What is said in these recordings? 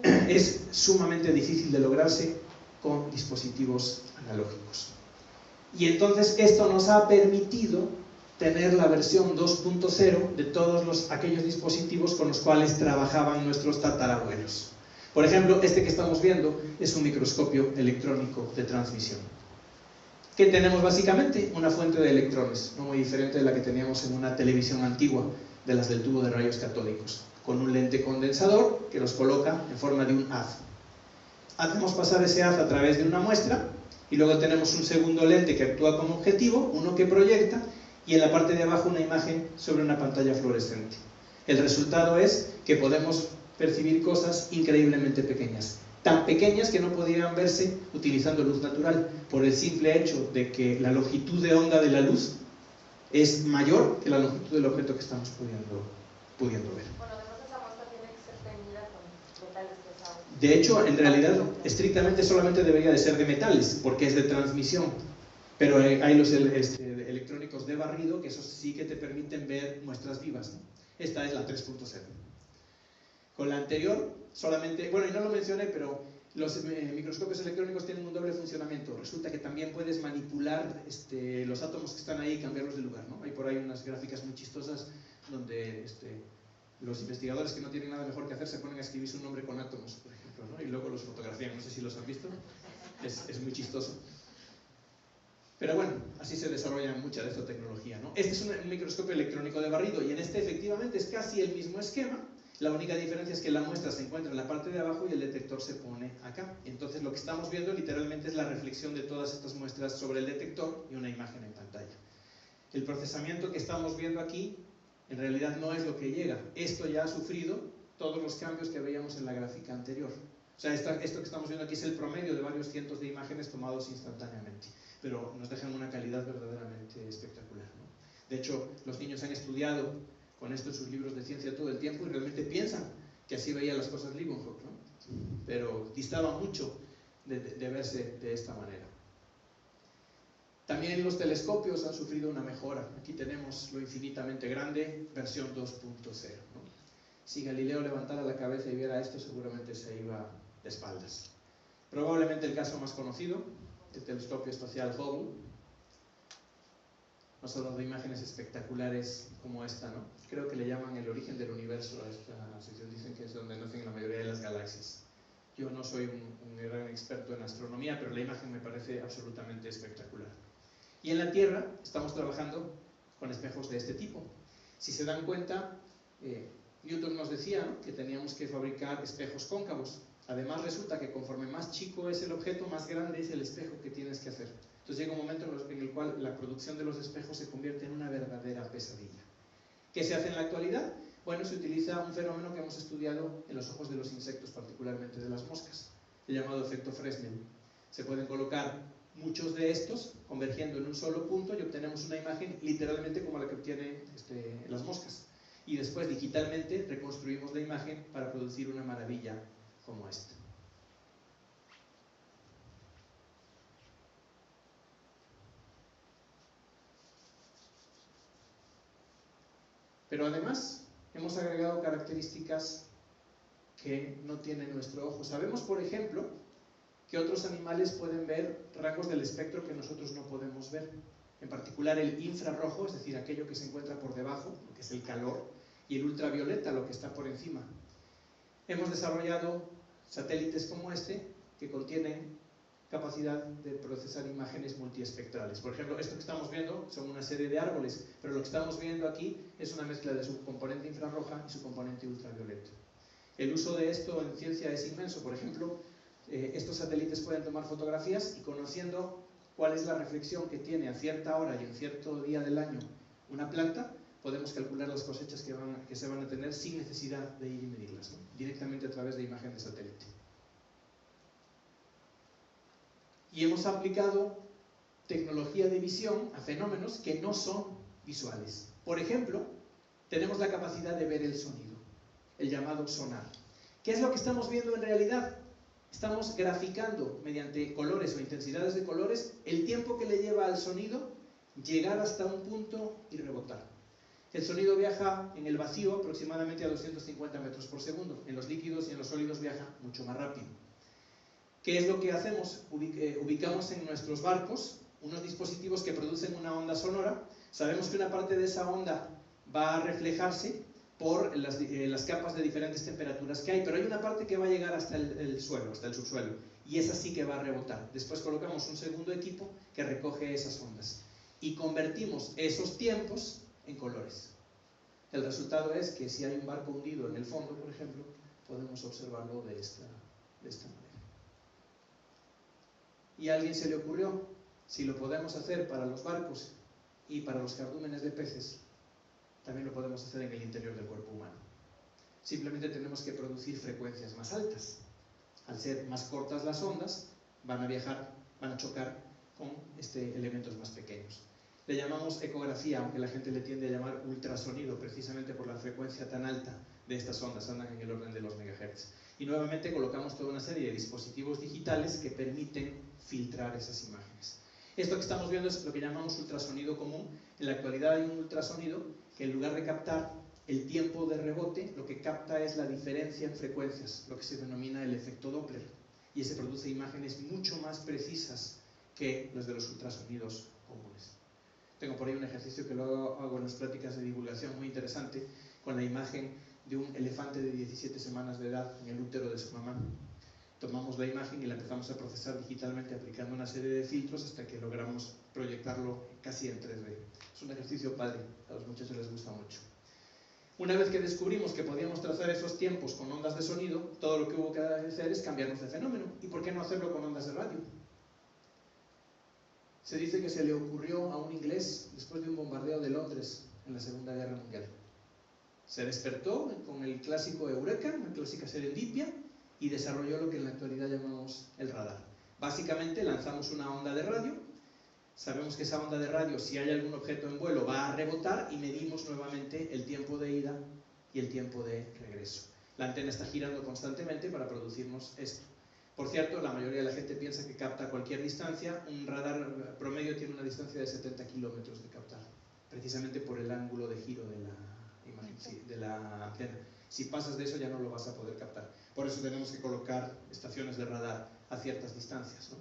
es sumamente difícil de lograrse con dispositivos analógicos. Y entonces esto nos ha permitido tener la versión 2.0 de todos aquellos dispositivos con los cuales trabajaban nuestros tatarabuelos. Por ejemplo, este que estamos viendo es un microscopio electrónico de transmisión. ¿Qué tenemos básicamente? Una fuente de electrones, no muy diferente de la que teníamos en una televisión antigua, de las del tubo de rayos catódicos, con un lente condensador que los coloca en forma de un haz. Hacemos pasar ese haz a través de una muestra y luego tenemos un segundo lente que actúa como objetivo, uno que proyecta, y en la parte de abajo una imagen sobre una pantalla fluorescente. El resultado es que podemos percibir cosas increíblemente pequeñas, tan pequeñas que no podían verse utilizando luz natural, por el simple hecho de que la longitud de onda de la luz es mayor que la longitud del objeto que estamos pudiendo ver. Bueno, además esa muestra tiene que ser teñida con metales pesados. De hecho, en realidad, estrictamente solamente debería de ser de metales, porque es de transmisión. Pero hay los electrónicos de barrido, que esos sí que te permiten ver muestras vivas, ¿no? Esta es la 3.0. Con la anterior, solamente, bueno, y no lo mencioné, pero los microscopios electrónicos tienen un doble funcionamiento. Resulta que también puedes manipular los átomos que están ahí y cambiarlos de lugar, ¿no? Hay por ahí unas gráficas muy chistosas donde los investigadores que no tienen nada mejor que hacer se ponen a escribir su nombre con átomos, por ejemplo, ¿no? Y luego los fotografían. No sé si los han visto. Es muy chistoso. Pero bueno, así se desarrolla mucha de esta tecnología, ¿no? Este es un microscopio electrónico de barrido y en este efectivamente es casi el mismo esquema. La única diferencia es que la muestra se encuentra en la parte de abajo y el detector se pone acá. Entonces lo que estamos viendo literalmente es la reflexión de todas estas muestras sobre el detector y una imagen en pantalla. El procesamiento que estamos viendo aquí en realidad no es lo que llega. Esto ya ha sufrido todos los cambios que veíamos en la gráfica anterior. O sea, esto que estamos viendo aquí es el promedio de varios cientos de imágenes tomados instantáneamente, pero nos dejan una calidad verdaderamente espectacular, ¿no? De hecho, los niños han estudiado con esto en sus libros de ciencia todo el tiempo y realmente piensan que así veía las cosas Leeuwenhoek, ¿no? Pero distaba mucho de verse de esta manera. También los telescopios han sufrido una mejora. Aquí tenemos lo infinitamente grande, versión 2.0, ¿no? Si Galileo levantara la cabeza y viera esto, seguramente se iba de espaldas. Probablemente el caso más conocido, el telescopio espacial Hubble, nos ha dado imágenes espectaculares como esta, ¿no? Creo que le llaman el origen del universo a esta sección, dicen que es donde nacen la mayoría de las galaxias. Yo no soy un gran experto en astronomía, pero la imagen me parece absolutamente espectacular. Y en la Tierra estamos trabajando con espejos de este tipo. Si se dan cuenta, Newton nos decía, ¿no?, que teníamos que fabricar espejos cóncavos. Además resulta que conforme más chico es el objeto, más grande es el espejo que tienes que hacer. Entonces llega un momento en el cual la producción de los espejos se convierte en una verdadera pesadilla. ¿Qué se hace en la actualidad? Bueno, se utiliza un fenómeno que hemos estudiado en los ojos de los insectos, particularmente de las moscas, el llamado efecto Fresnel. Se pueden colocar muchos de estos convergiendo en un solo punto y obtenemos una imagen literalmente como la que obtienen las moscas. Y después digitalmente reconstruimos la imagen para producir una maravilla como esta. Pero además hemos agregado características que no tiene nuestro ojo. Sabemos, por ejemplo, que otros animales pueden ver rangos del espectro que nosotros no podemos ver. En particular el infrarrojo, es decir, aquello que se encuentra por debajo, lo que es el calor, y el ultravioleta, lo que está por encima. Hemos desarrollado satélites como este que contienen capacidad de procesar imágenes multiespectrales. Por ejemplo, esto que estamos viendo son una serie de árboles, pero lo que estamos viendo aquí es una mezcla de su componente infrarroja y su componente ultravioleta. El uso de esto en ciencia es inmenso. Por ejemplo, estos satélites pueden tomar fotografías y conociendo cuál es la reflexión que tiene a cierta hora y en cierto día del año una planta, podemos calcular las cosechas que se van a tener sin necesidad de ir y medirlas, ¿no?, directamente a través de imagen de satélite. Y hemos aplicado tecnología de visión a fenómenos que no son visuales. Por ejemplo, tenemos la capacidad de ver el sonido, el llamado sonar. ¿Qué es lo que estamos viendo en realidad? Estamos graficando mediante colores o intensidades de colores el tiempo que le lleva al sonido llegar hasta un punto y rebotar. El sonido viaja en el vacío aproximadamente a 250 metros por segundo. En los líquidos y en los sólidos viaja mucho más rápido. ¿Qué es lo que hacemos? Ubicamos en nuestros barcos unos dispositivos que producen una onda sonora. Sabemos que una parte de esa onda va a reflejarse por las capas de diferentes temperaturas que hay, pero hay una parte que va a llegar hasta el suelo, hasta el subsuelo, y esa sí que va a rebotar. Después colocamos un segundo equipo que recoge esas ondas y convertimos esos tiempos en colores. El resultado es que si hay un barco hundido en el fondo, por ejemplo, podemos observarlo de esta manera. Y a alguien se le ocurrió, si lo podemos hacer para los barcos y para los cardúmenes de peces, también lo podemos hacer en el interior del cuerpo humano. Simplemente tenemos que producir frecuencias más altas. Al ser más cortas las ondas, van a chocar con elementos más pequeños. Le llamamos ecografía, aunque la gente le tiende a llamar ultrasonido, precisamente por la frecuencia tan alta de estas ondas, andan en el orden de los megahertz. Y nuevamente colocamos toda una serie de dispositivos digitales que permiten filtrar esas imágenes. Esto que estamos viendo es lo que llamamos ultrasonido común. En la actualidad hay un ultrasonido que en lugar de captar el tiempo de rebote, lo que capta es la diferencia en frecuencias, lo que se denomina el efecto Doppler, y se produce imágenes mucho más precisas que las de los ultrasonidos comunes. Tengo por ahí un ejercicio que lo hago en las prácticas de divulgación muy interesante, con la imagen de un elefante de 17 semanas de edad en el útero de su mamá. Tomamos la imagen y la empezamos a procesar digitalmente aplicando una serie de filtros hasta que logramos proyectarlo casi en 3D. Es un ejercicio padre, a los muchachos les gusta mucho. Una vez que descubrimos que podíamos trazar esos tiempos con ondas de sonido, todo lo que hubo que hacer es cambiarnos de fenómeno. ¿Y por qué no hacerlo con ondas de radio? Se dice que se le ocurrió a un inglés después de un bombardeo de Londres en la Segunda Guerra Mundial. Se despertó con el clásico Eureka, la clásica serendipia, y desarrolló lo que en la actualidad llamamos el radar. Básicamente lanzamos una onda de radio, sabemos que esa onda de radio, si hay algún objeto en vuelo, va a rebotar y medimos nuevamente el tiempo de ida y el tiempo de regreso. La antena está girando constantemente para producirnos esto. Por cierto, la mayoría de la gente piensa que capta a cualquier distancia. Un radar promedio tiene una distancia de 70 kilómetros de captar, precisamente por el ángulo de giro de la imagen, de la antena. Si pasas de eso ya no lo vas a poder captar. Por eso tenemos que colocar estaciones de radar a ciertas distancias, ¿no?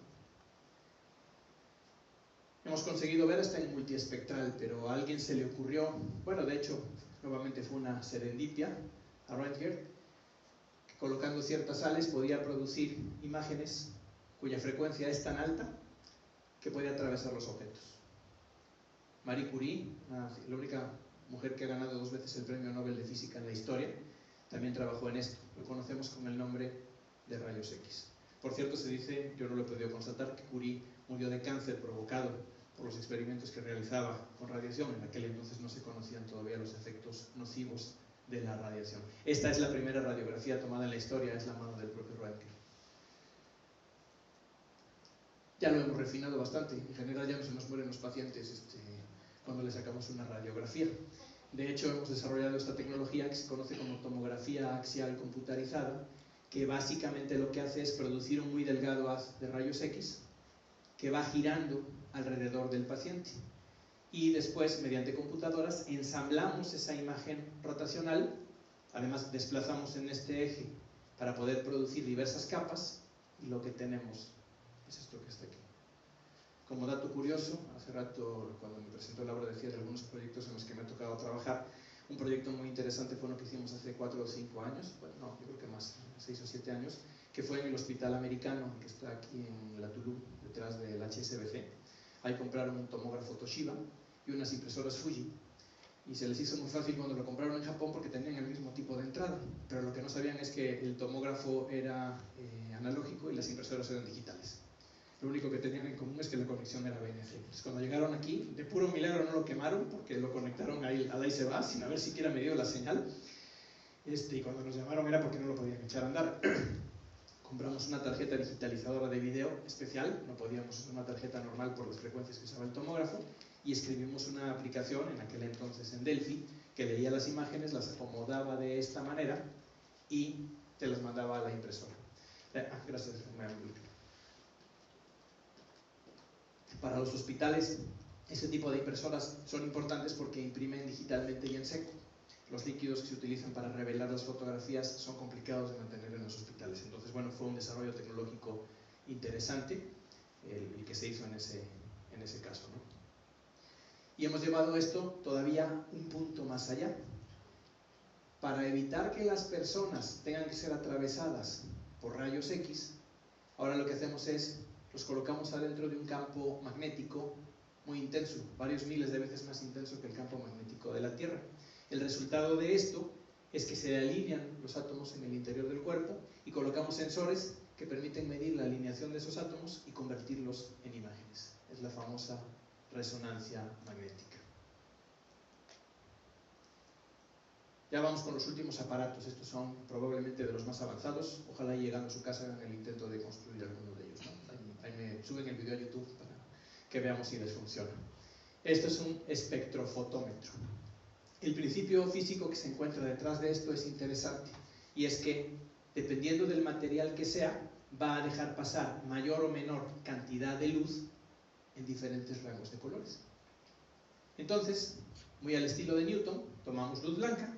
Hemos conseguido ver hasta en multiespectral, pero a alguien se le ocurrió, bueno, de hecho, nuevamente fue una serendipia, a Röntgen, que colocando ciertas sales podía producir imágenes cuya frecuencia es tan alta que puede atravesar los objetos. Marie Curie, la única mujer que ha ganado 2 veces el Premio Nobel de Física en la historia, también trabajó en esto. Lo conocemos con el nombre de rayos X. Por cierto, se dice, yo no lo he podido constatar, que Curie murió de cáncer provocado por los experimentos que realizaba con radiación. En aquel entonces no se conocían todavía los efectos nocivos de la radiación. Esta es la primera radiografía tomada en la historia, es la mano del propio Röntgen. Ya lo hemos refinado bastante, en general ya no se nos mueren los pacientes cuando les sacamos una radiografía. De hecho, hemos desarrollado esta tecnología que se conoce como tomografía axial computarizada, que básicamente lo que hace es producir un muy delgado haz de rayos X que va girando alrededor del paciente. Y después, mediante computadoras, ensamblamos esa imagen rotacional, además desplazamos en este eje para poder producir diversas capas, y lo que tenemos es esto que está aquí. Como dato curioso, hace rato cuando me presentó Laura decía de algunos proyectos en los que me ha tocado trabajar. Un proyecto muy interesante fue uno que hicimos hace 4 o 5 años, bueno, no, yo creo que más, 6 o 7 años, que fue en el Hospital Americano, que está aquí en la Toulouse, detrás del HSBC. Ahí compraron un tomógrafo Toshiba y unas impresoras Fuji, y se les hizo muy fácil cuando lo compraron en Japón porque tenían el mismo tipo de entrada, pero lo que no sabían es que el tomógrafo era analógico y las impresoras eran digitales. Lo único que tenían en común es que la conexión era BNC. Entonces, cuando llegaron aquí, de puro milagro no lo quemaron porque lo conectaron ahí, al ahí se va, sin haber siquiera medido la señal. Y cuando nos llamaron era porque no lo podían echar a andar. Compramos una tarjeta digitalizadora de video especial, no podíamos usar una tarjeta normal por las frecuencias que usaba el tomógrafo, y escribimos una aplicación, en aquel entonces en Delphi, que leía las imágenes, las acomodaba de esta manera y te las mandaba a la impresora. Gracias, para los hospitales Este tipo de impresoras son importantes porque imprimen digitalmente y en seco. Los líquidos que se utilizan para revelar las fotografías son complicados de mantener en los hospitales. Entonces, bueno, fue un desarrollo tecnológico interesante el que se hizo en ese caso, ¿no? Y hemos llevado esto todavía un punto más allá. Para evitar que las personas tengan que ser atravesadas por rayos X, ahora lo que hacemos es, los colocamos adentro de un campo magnético muy intenso, varios miles de veces más intenso que el campo magnético de la Tierra. El resultado de esto es que se alinean los átomos en el interior del cuerpo y colocamos sensores que permiten medir la alineación de esos átomos y convertirlos en imágenes. Es la famosa resonancia magnética. Ya vamos con los últimos aparatos. Estos son probablemente de los más avanzados. Ojalá llegando a su casa hagan el intento de construir alguno de ellos, ¿no? Ahí me suben el video a YouTube para que veamos si les funciona. Esto es un espectrofotómetro. El principio físico que se encuentra detrás de esto es interesante, y es que, dependiendo del material que sea, va a dejar pasar mayor o menor cantidad de luz en diferentes rangos de colores. Entonces, muy al estilo de Newton, tomamos luz blanca,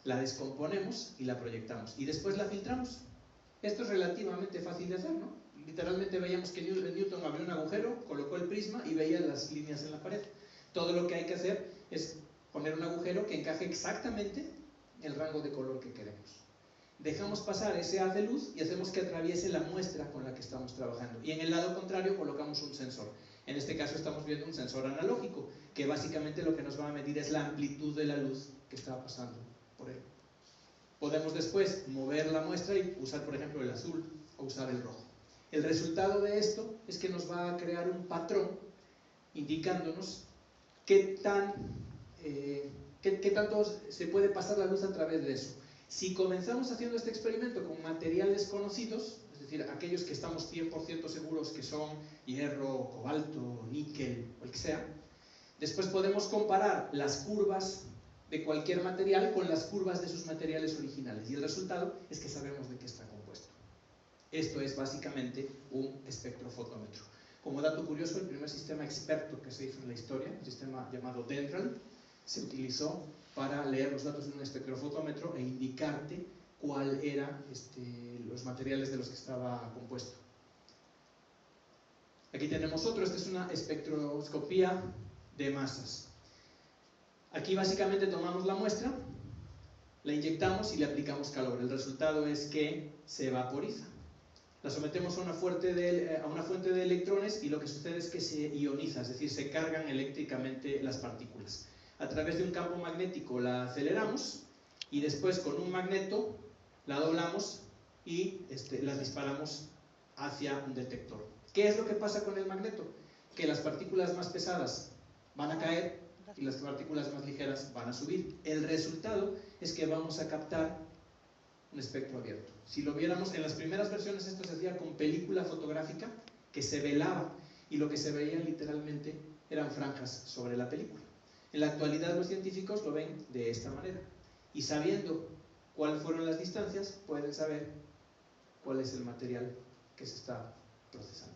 la descomponemos y la proyectamos, y después la filtramos. Esto es relativamente fácil de hacer, ¿no? Literalmente veíamos que Newton abrió un agujero, colocó el prisma y veía las líneas en la pared. Todo lo que hay que hacer es poner un agujero que encaje exactamente el rango de color que queremos. Dejamos pasar ese haz de luz y hacemos que atraviese la muestra con la que estamos trabajando. Y en el lado contrario colocamos un sensor. En este caso estamos viendo un sensor analógico, que básicamente lo que nos va a medir es la amplitud de la luz que está pasando por él. Podemos después mover la muestra y usar, por ejemplo, el azul o usar el rojo. El resultado de esto es que nos va a crear un patrón indicándonos qué tanto se puede pasar la luz a través de eso. Si comenzamos haciendo este experimento con materiales conocidos, es decir, aquellos que estamos 100% seguros que son hierro, cobalto, níquel o el que sea, después podemos comparar las curvas de cualquier material con las curvas de sus materiales originales, y el resultado es que sabemos de qué está compuesto. Esto es básicamente un espectrofotómetro. Como dato curioso, el primer sistema experto que se hizo en la historia, un sistema llamado Dendral, se utilizó para leer los datos de un espectrofotómetro e indicarte cuál eran los materiales de los que estaba compuesto. Aquí tenemos otro. Esta es una espectroscopía de masas. Aquí básicamente tomamos la muestra, la inyectamos y le aplicamos calor. El resultado es que se vaporiza. La sometemos a una fuente de electrones y lo que sucede es que se ioniza, es decir, se cargan eléctricamente las partículas. A través de un campo magnético la aceleramos y después con un magneto la doblamos y las disparamos hacia un detector. ¿Qué es lo que pasa con el magneto? Que las partículas más pesadas van a caer y las partículas más ligeras van a subir. El resultado es que vamos a captar un espectro abierto. Si lo viéramos en las primeras versiones, esto se hacía con película fotográfica que se velaba y lo que se veía literalmente eran franjas sobre la película. En la actualidad los científicos lo ven de esta manera y sabiendo cuáles fueron las distancias pueden saber cuál es el material que se está procesando.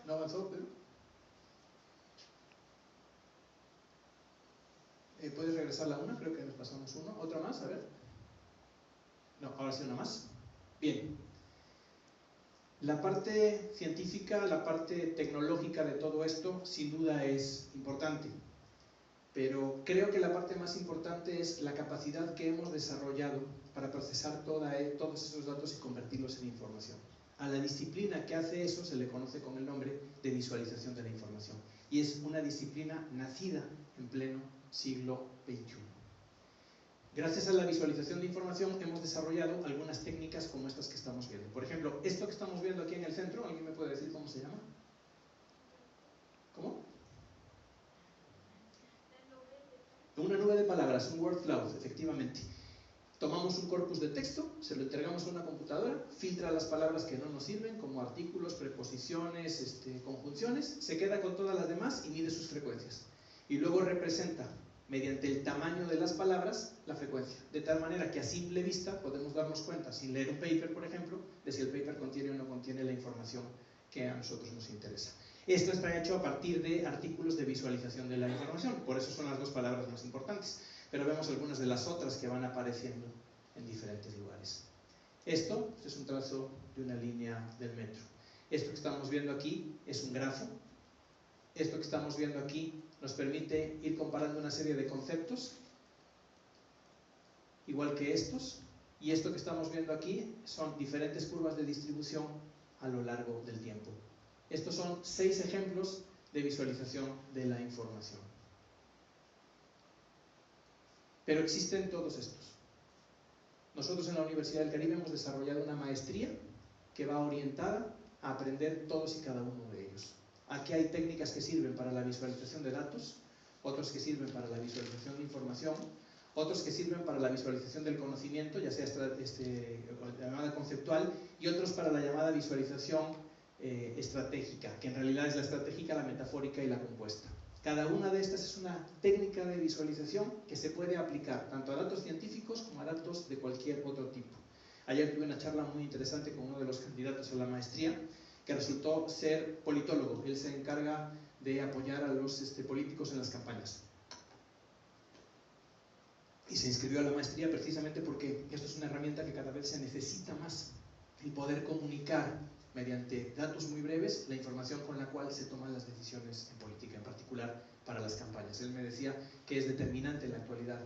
¿No avanzó, Pedro? ¿Puedes regresar la una? Creo que nos pasamos uno. ¿Otra más? A ver. No, ahora sí una más. Bien. La parte científica, la parte tecnológica de todo esto, sin duda es importante. Pero creo que la parte más importante es la capacidad que hemos desarrollado para procesar todos esos datos y convertirlos en información. A la disciplina que hace eso se le conoce con el nombre de visualización de la información. Y es una disciplina nacida en pleno siglo XXI. Gracias a la visualización de información hemos desarrollado algunas técnicas como estas que estamos viendo. Por ejemplo, esto que estamos viendo aquí en el centro, ¿alguien me puede decir cómo se llama? ¿Cómo? Una nube de palabras, un word cloud, efectivamente. Tomamos un corpus de texto, se lo entregamos a una computadora, filtra las palabras que no nos sirven, como artículos, preposiciones, conjunciones, se queda con todas las demás y mide sus frecuencias. Y luego representa mediante el tamaño de las palabras, la frecuencia. De tal manera que a simple vista podemos darnos cuenta, sin leer un paper, por ejemplo, de si el paper contiene o no contiene la información que a nosotros nos interesa. Esto está hecho a partir de artículos de visualización de la información, por eso son las dos palabras más importantes. Pero vemos algunas de las otras que van apareciendo en diferentes lugares. Esto es un trazo de una línea del metro. Esto que estamos viendo aquí es un grafo. Esto que estamos viendo aquí nos permite ir comparando una serie de conceptos, igual que estos. Y esto que estamos viendo aquí son diferentes curvas de distribución a lo largo del tiempo. Estos son 6 ejemplos de visualización de la información. Pero existen todos estos. Nosotros en la Universidad del Caribe hemos desarrollado una maestría que va orientada a aprender todos y cada uno de ellos. Aquí hay técnicas que sirven para la visualización de datos, otros que sirven para la visualización de información, otros que sirven para la visualización del conocimiento, ya sea la llamada conceptual, y otros para la llamada visualización estratégica, que en realidad es la estratégica, la metafórica y la compuesta. Cada una de estas es una técnica de visualización que se puede aplicar tanto a datos científicos como a datos de cualquier otro tipo. Ayer tuve una charla muy interesante con uno de los candidatos a la maestría que resultó ser politólogo. Él se encarga de apoyar a los políticos en las campañas. Y se inscribió a la maestría precisamente porque esto es una herramienta que cada vez se necesita más. El poder comunicar mediante datos muy breves la información con la cual se toman las decisiones en política, en particular para las campañas. Él me decía que es determinante en la actualidad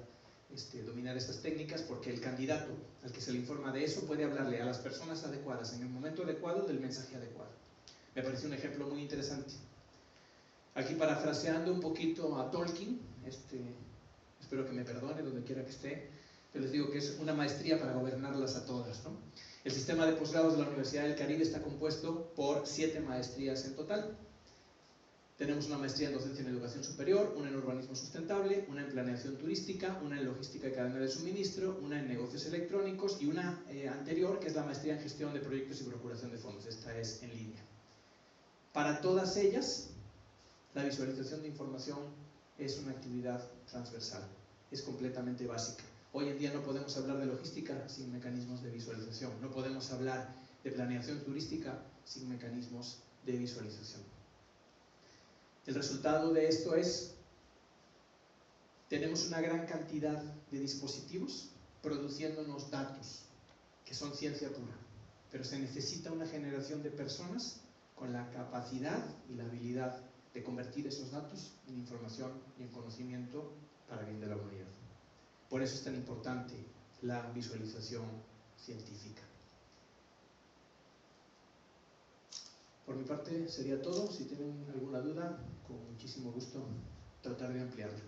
dominar estas técnicas porque el candidato al que se le informa de eso puede hablarle a las personas adecuadas en el momento adecuado del mensaje adecuado. Me parece un ejemplo muy interesante. Aquí parafraseando un poquito a Tolkien, espero que me perdone donde quiera que esté, yo les digo que es una maestría para gobernarlas a todas, ¿no? El sistema de posgrados de la Universidad del Caribe está compuesto por 7 maestrías en total. Tenemos una maestría en docencia en educación superior, una en urbanismo sustentable, una en planeación turística, una en logística y cadena de suministro, una en negocios electrónicos y una anterior que es la maestría en gestión de proyectos y procuración de fondos. Esta es en línea. Para todas ellas, la visualización de información es una actividad transversal, es completamente básica. Hoy en día no podemos hablar de logística sin mecanismos de visualización, no podemos hablar de planeación turística sin mecanismos de visualización. El resultado de esto es, tenemos una gran cantidad de dispositivos produciéndonos datos, que son ciencia pura, pero se necesita una generación de personas con la capacidad y la habilidad de convertir esos datos en información y en conocimiento para bien de la humanidad. Por eso es tan importante la visualización científica. Por mi parte sería todo. Si tienen alguna duda, con muchísimo gusto tratar de ampliarla.